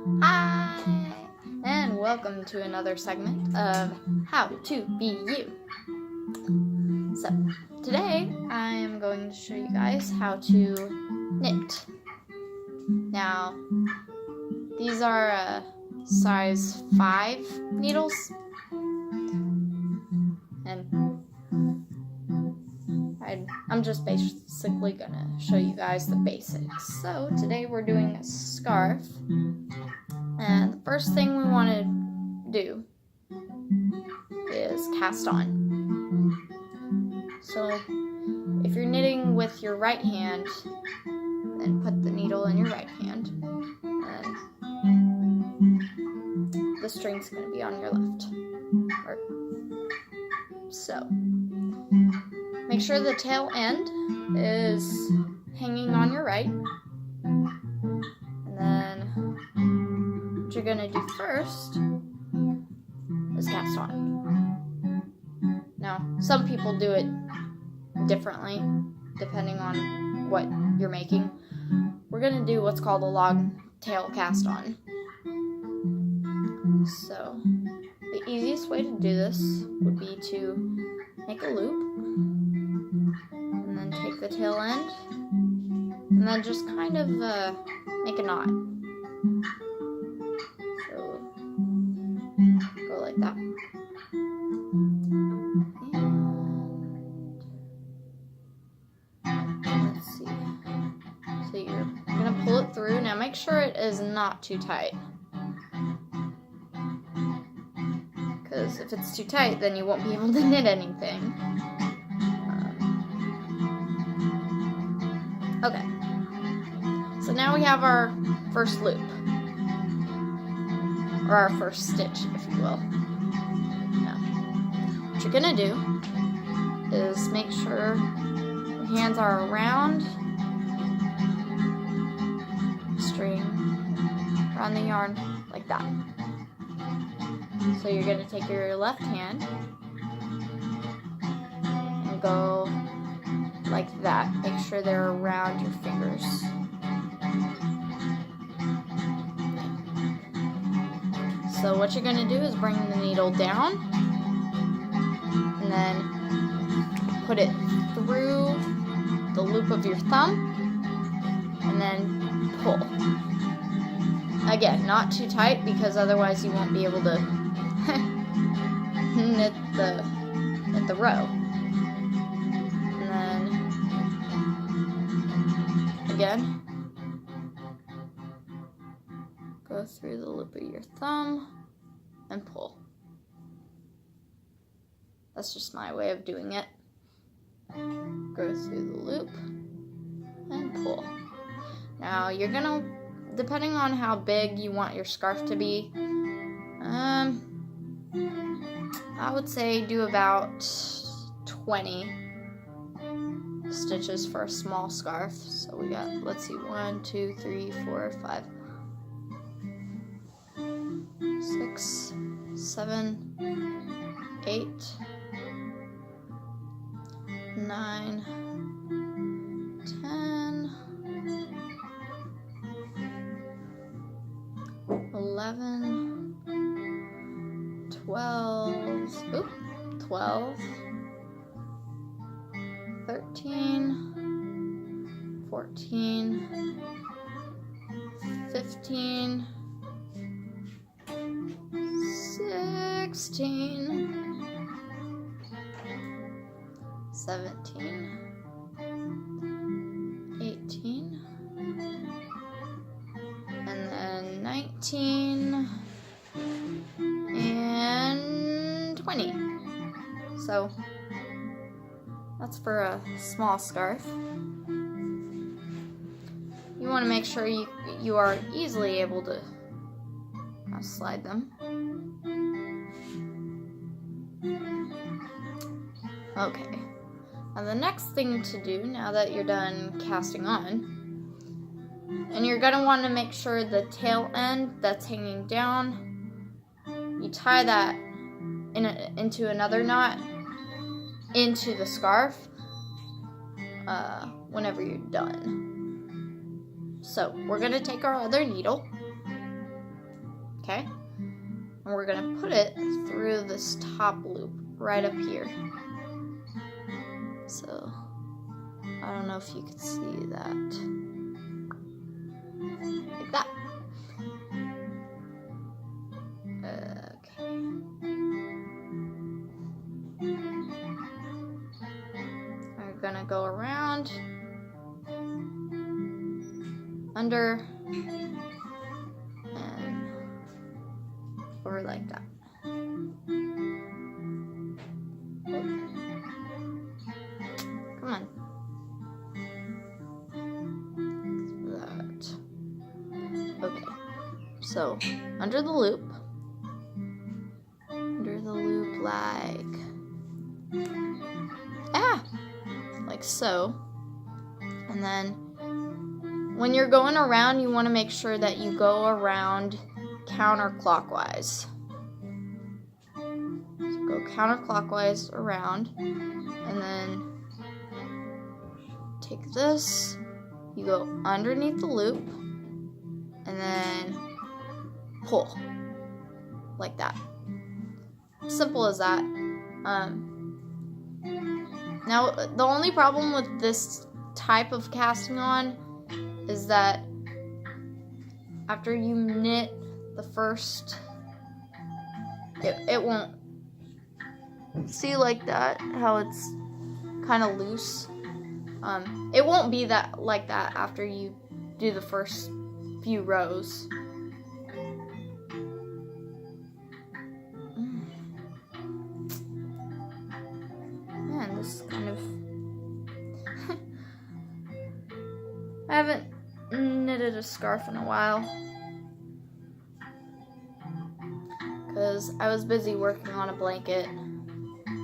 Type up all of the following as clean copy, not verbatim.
Hi, and welcome to another segment of How to Be You. So, today I am going to show you guys how to knit. Now, these are size 5 needles, and I'm just basically gonna show you guys the basics. So today we're doing a scarf, and the first thing we want to do is cast on. So if you're knitting with your right hand, then put the needle in your right hand, and the string's gonna be on your left. So make sure the tail end is hanging on your right. And then what you're gonna do first is cast on. Now, some people do it differently depending on what you're making. We're gonna do what's called a log tail cast on. So the easiest way to do this would be to make a loop, and then take the tail end, and then just kind of make a knot. So go like that. And let's see. So you're gonna pull it through. Now make sure it is not too tight, because if it's too tight, then you won't be able to knit anything. Okay, so now we have our first loop, or our first stitch, if you will. Now, what you're gonna do is make sure your hands are around the string, around the yarn, like that. So you're gonna take your left hand and go like that. Make sure they're around your fingers. So what you're going to do is bring the needle down and then put it through the loop of your thumb and then pull. Again, not too tight, because otherwise you won't be able to knit the row. Again, go through the loop of your thumb and pull. That's just my way of doing it. Go through the loop and pull. Now you're gonna, depending on how big you want your scarf to be, I would say do about 20 stitches for a small scarf. So we got, let's see, 1, 2, 3, 4, 5, 6, 7, 8, 9, 10, 11, 12, 13, 14, 15, 16, 17, 18, and then 19, and 20. So that's for a small scarf. You want to make sure you are easily able to slide them. Okay. Now the next thing to do, now that you're done casting on, and you're going to want to make sure the tail end that's hanging down, you tie that into another knot into the scarf whenever you're done. So we're going to take our other needle Okay? And we're gonna put it through this top loop right up here. So, I don't know if you could see that. Like that. Okay. We're gonna go around, under, and over like that. Come on. That. Okay. So, under the loop. Under the loop like so. And then when you're going around, you want to make sure that you go around counterclockwise. So go counterclockwise around, and then take this, you go underneath the loop, and then pull like that. Simple as that. Now, the only problem with this type of casting on is that after you knit the first, it won't see like that, how it's kind of loose. It won't be that like that after you do the first few rows. Man, this is kind of I haven't knitted a scarf in a while because I was busy working on a blanket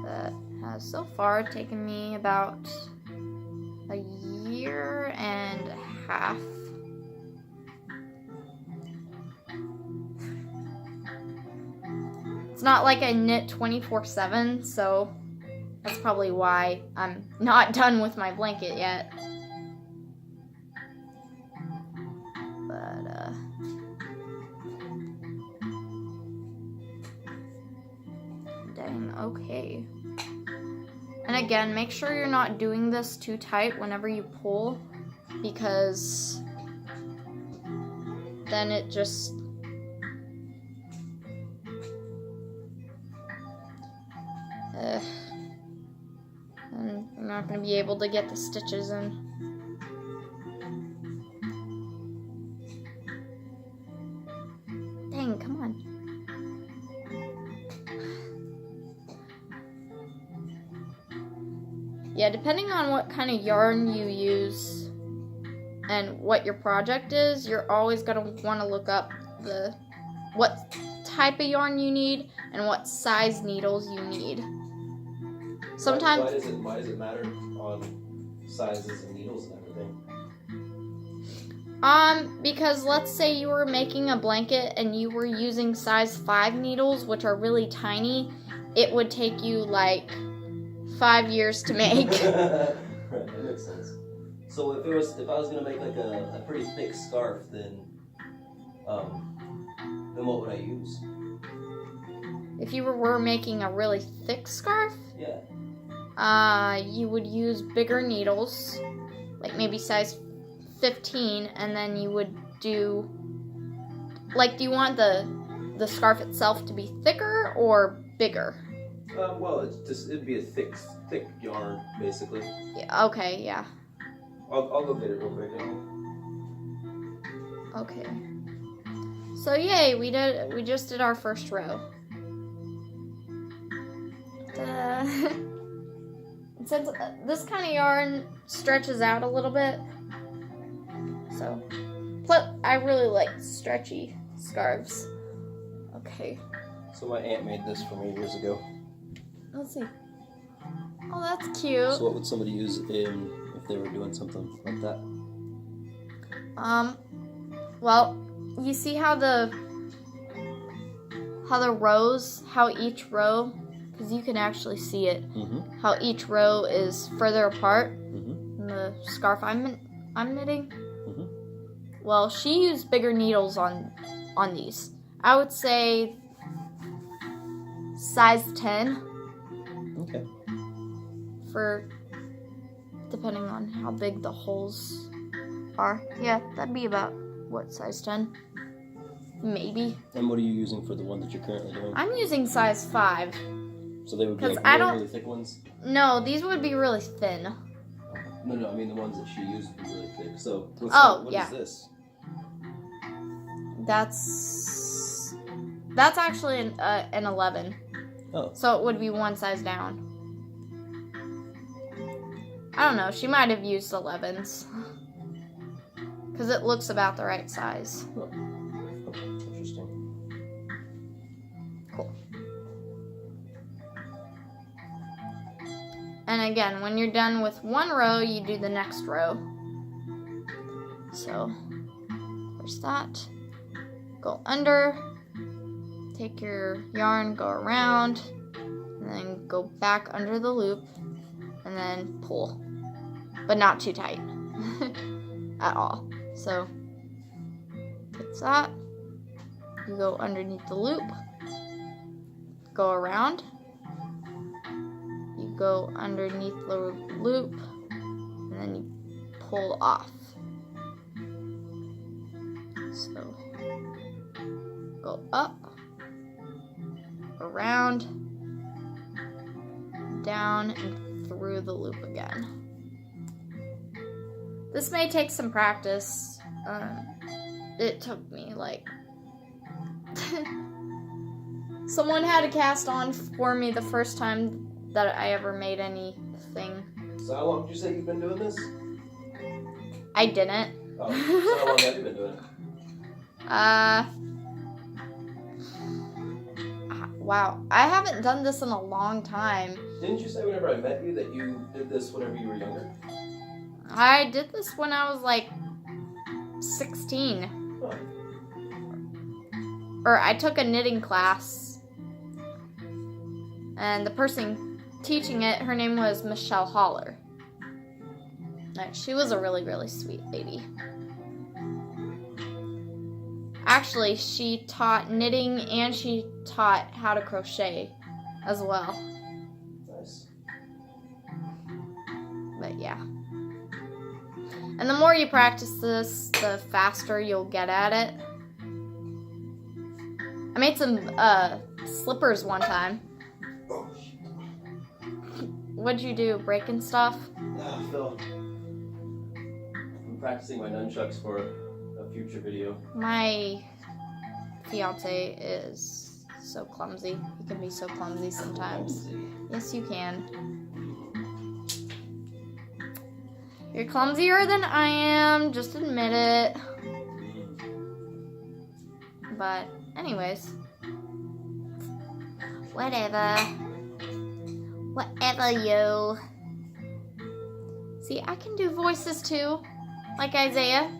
that has so far taken me about a year and a half. It's not like I knit 24/7, so that's probably why I'm not done with my blanket yet. But, dang, okay. And again, make sure you're not doing this too tight whenever you pull, because then it just and I'm not going to be able to get the stitches in. Dang, come on. Yeah, depending on what kind of yarn you use and what your project is, you're always going to want to look up what type of yarn you need and what size needles you need. Sometimes why does it matter on sizes and needles and everything? Because let's say you were making a blanket and you were using size 5 needles, which are really tiny, it would take you like 5 years to make. Right, that makes sense. So if I was gonna make like a pretty thick scarf, then what would I use? If you were making a really thick scarf, yeah, you would use bigger needles, like maybe size 15, and then you would do, like, do you want the scarf itself to be thicker or bigger? Well, it'd be a thick yarn, basically. Yeah, okay, yeah. I'll go get it real quick. Okay. So yay, we just did our first row. Since this kind of yarn stretches out a little bit, so I really like stretchy scarves. Okay. So my aunt made this for me years ago. Let's see. Oh, that's cute. So what would somebody use if they were doing something like that? Well, you see how the rows, how each row, because you can actually see it, how each row is further apart in the scarf I'm knitting. Well, she used bigger needles on these. I would say size 10 Okay. for depending on how big the holes are. Yeah, that'd be about what, size 10? Maybe. And what are you using for the one that you're currently doing? I'm using size 5. So they would be 'Cause like I really, don't- really thick ones? No, these would be really thin. No, I mean the ones that she used would be really thick. So what yeah. is this? That's actually an 11. Oh. So it would be one size down. I don't know. She might have used 11s. Because it looks about the right size. Interesting. Cool. And again, when you're done with one row, you do the next row. So, there's that. Go under. Take your yarn, go around. And then go back under the loop. And then pull. But not too tight. At all. So, take that. You go underneath the loop. Go around. You go underneath the loop. And then you pull off. So, go up. Around. Down and through the loop again. This may take some practice. It took me like someone had to cast on for me the first time that I ever made anything. So how long did you say you've been doing this? I didn't. Oh, so how long have you been doing it? Wow. I haven't done this in a long time. Didn't you say whenever I met you that you did this whenever you were younger? I did this when I was like 16. Oh. Or I took a knitting class. And the person teaching it, her name was Michelle Holler. She was a really, really sweet lady. Actually, she taught knitting and she taught how to crochet as well. Nice. But yeah. And the more you practice this, the faster you'll get at it. I made some slippers one time. Oh, shit. What'd you do? Breaking stuff? Ah, Phil. I'm practicing my nunchucks for a future video. My fiance is so clumsy. He can be so clumsy sometimes. Clumsy. Yes, you can. You're clumsier than I am, just admit it. But, anyways. Whatever. Whatever, you. See, I can do voices too, like Isaiah.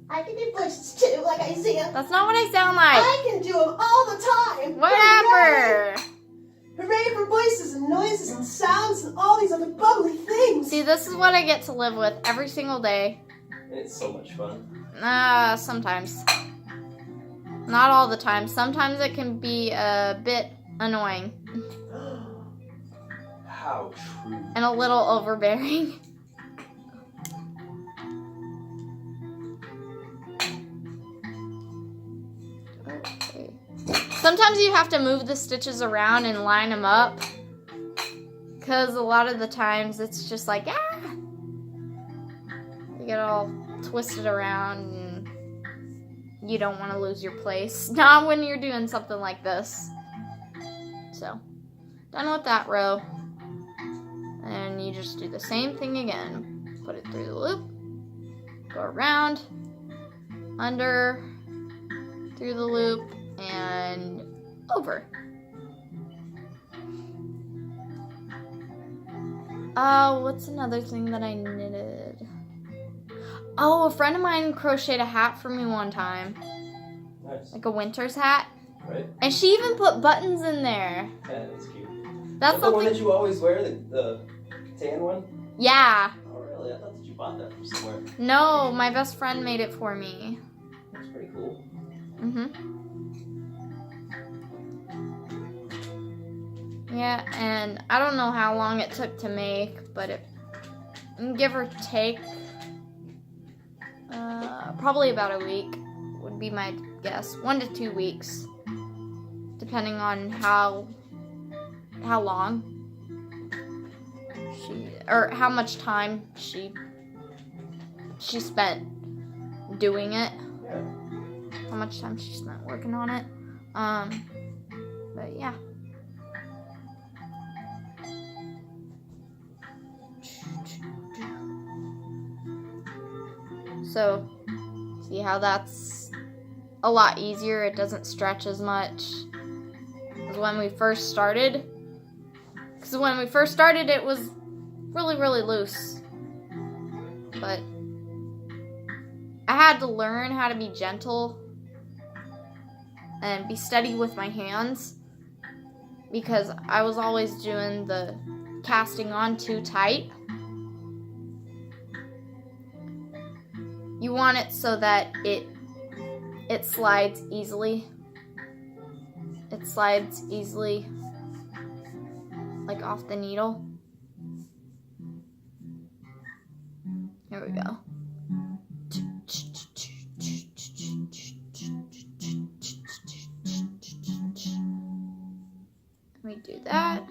I can do voices too, like Isaiah. That's not what I sound like. I can do them all the time. Whatever. Hooray for voices and noises and sounds and all these other bubbly things. See, this is what I get to live with every single day. And it's so much fun. Sometimes. Not all the time. Sometimes it can be a bit annoying How true. and a little overbearing. Okay. Sometimes you have to move the stitches around and line them up. Because a lot of the times it's just like, you get all twisted around and you don't want to lose your place. Not when you're doing something like this. So, done with that row. And you just do the same thing again. Put it through the loop. Go around. Under. Through the loop. And over. Oh, what's another thing that I knitted? Oh, a friend of mine crocheted a hat for me one time. Nice. Like a winter's hat. Right? And she even put buttons in there. Yeah, that's cute. That's Is that the one something. that you always wear, the tan one? Yeah. Oh, really? I thought that you bought that from somewhere. No, my best friend made it for me. That's pretty cool. Yeah, and I don't know how long it took to make, but it, give or take, probably about a week would be my guess. 1 to 2 weeks, depending on how long or how much time she spent doing it. Yeah. How much time she spent working on it. But yeah. So, see how that's a lot easier? It doesn't stretch as much as when we first started. Because when we first started, it was really, really loose. But I had to learn how to be gentle and be steady with my hands, because I was always doing the casting on too tight. You want it so that it slides easily. It slides easily, like off the needle. Here we go. We do that.